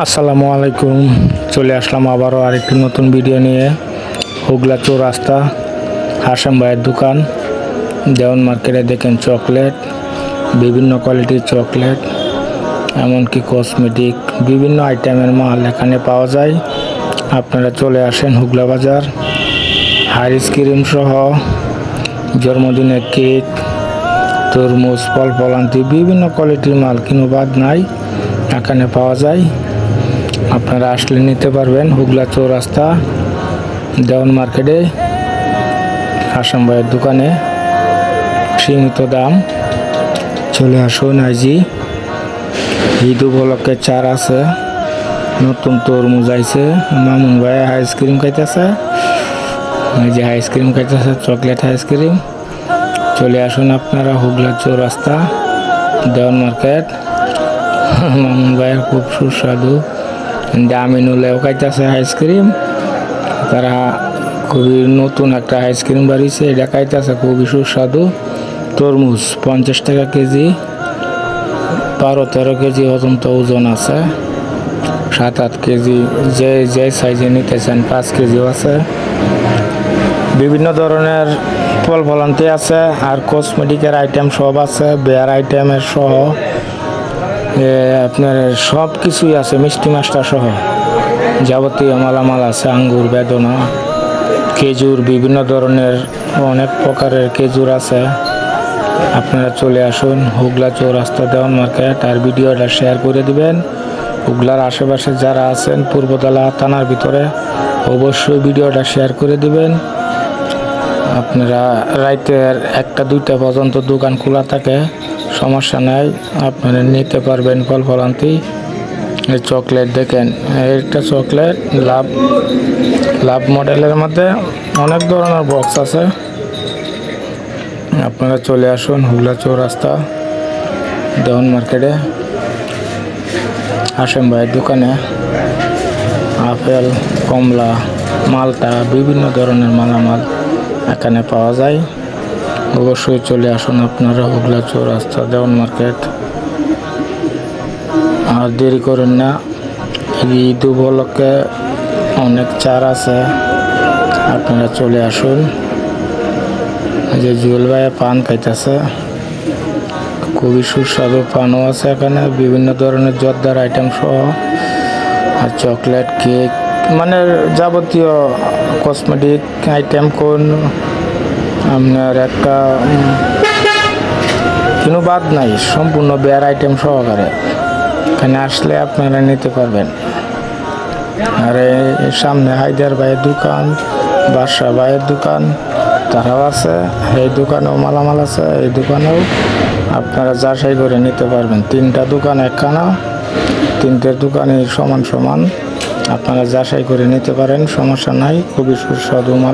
আসসালামু আলাইকুম। চলে আসলাম আবারও আরেকটি নতুন ভিডিও নিয়ে। হুগলা চৌরাস্তা হাশেম ভাইয়ের দোকান দেওয়ান মার্কেটে দেখেন চকলেট, বিভিন্ন কোয়ালিটির চকলেট, এমনকি কসমেটিক বিভিন্ন আইটেমের মাল এখানে পাওয়া যায়। আপনারা চলে আসেন হুগলা বাজার। আইসক্রিম সহ জন্মদিনের কেক, তরমুজ, ফল ফলান্তি বিভিন্ন কোয়ালিটির মাল কোনো বাদ নাই, এখানে পাওয়া যায়। আপনারা আসলে নিতে পারবেন। হুগলা চৌরাস্তা দেওয়ান মার্কেটে হাশেম ভাইয়ের দোকানে সীমিত দাম। চলে আসুন। আইজি ঈদ উপলক্ষে চার আছে, নতুন তরমুজ আইছে, মামুন ভাই আইসক্রিম খাইতেছে, এই যে আইসক্রিম খাইতেছে, চকলেট আইসক্রিম। চলে আসুন আপনারা হুগলা চৌরাস্তা দেওয়ান মার্কেট। মামুন ভাইয়ের খুব সুস্বাদু আমিনুলেও খাইতেছে আইসক্রিম। তারা খুবই নতুন একটা আইসক্রিম বাড়িছে, এটা খাইতেছে খুবই সুস্বাদু। তরমুজ 50 টাকা কেজি, 12-13 কেজি পর্যন্ত ওজন আছে, 7-8 কেজি যে সাইজে নিতেছেন 5 কেজিও আছে। বিভিন্ন ধরনের ফল ফলান্তি আছে, আর কসমেটিকের আইটেম সব আছে, বেয়ার আইটেমের সহ আপনার সব কিছুই আছে, মিষ্টি মাছটা সহ যাবতীয় মালামাল আছে। আঙ্গুর, বেদনা, খেজুর, বিভিন্ন ধরনের অনেক প্রকারের খেজুর আছে। আপনারা চলে আসুন হুগলা চৌরাস্তা দেওয়ান মার্কেট, আর ভিডিওটা শেয়ার করে দিবেন। হুগলার আশেপাশে যারা আছেন পূর্বতলা থানার ভিতরে অবশ্যই ভিডিওটা শেয়ার করে দিবেন। আপনারা রাতের 1-2টা পর্যন্ত দোকান খোলা থাকে, সমস্যা নাই, আপনারা নিতে পারবেন ফল ফলান্তি। এই চকলেট দেখেন, একটা চকলেট লাভ মডেলের মধ্যে অনেক ধরনের বক্স আছে। আপনারা চলে আসুন হুগলা চৌরাস্তা দেওয়ান মার্কেটে হাশেম ভাইয়ের দোকানে। আপেল, কমলা, মালটা বিভিন্ন ধরনের মালামাল এখানে পাওয়া যায়। অবশ্যই চলে আসুন আপনারা হুগলা চৌরাস্তা দেওয়ান মার্কেট। আর দেরি করেন না, ঈদ উপলক্ষে অনেক চার আছে, আপনারা চলে আসুন। যে জুয়েল ভাইয়া পান খাইতেছে, খুবই সুস্বাদু পানও আছে এখানে, বিভিন্ন ধরনের জর্দার আইটেম সহ, আর চকলেট, কেক, মানে যাবতীয় কসমেটিক আইটেম কোন আপনার একটা কোনো বাদ নাই, সম্পূর্ণ বেয়ার আইটেম সহকারে এখানে আসলে আপনারা নিতে পারবেন। আর সামনে হায়দার ভাইয়ের দোকান, বাদশা ভাইয়ের দোকান, তারাও আছে। এই দোকানেও মালামাল আছে, এই দোকানেও আপনারা যাচাই করে নিতে পারবেন। 3টা দোকান একখানা, 3টের দোকানে সমান সমান, আপনারা যাচাই করে নিতে পারেন, সমস্যা নাই। খুবই সুস্বাদু মালা।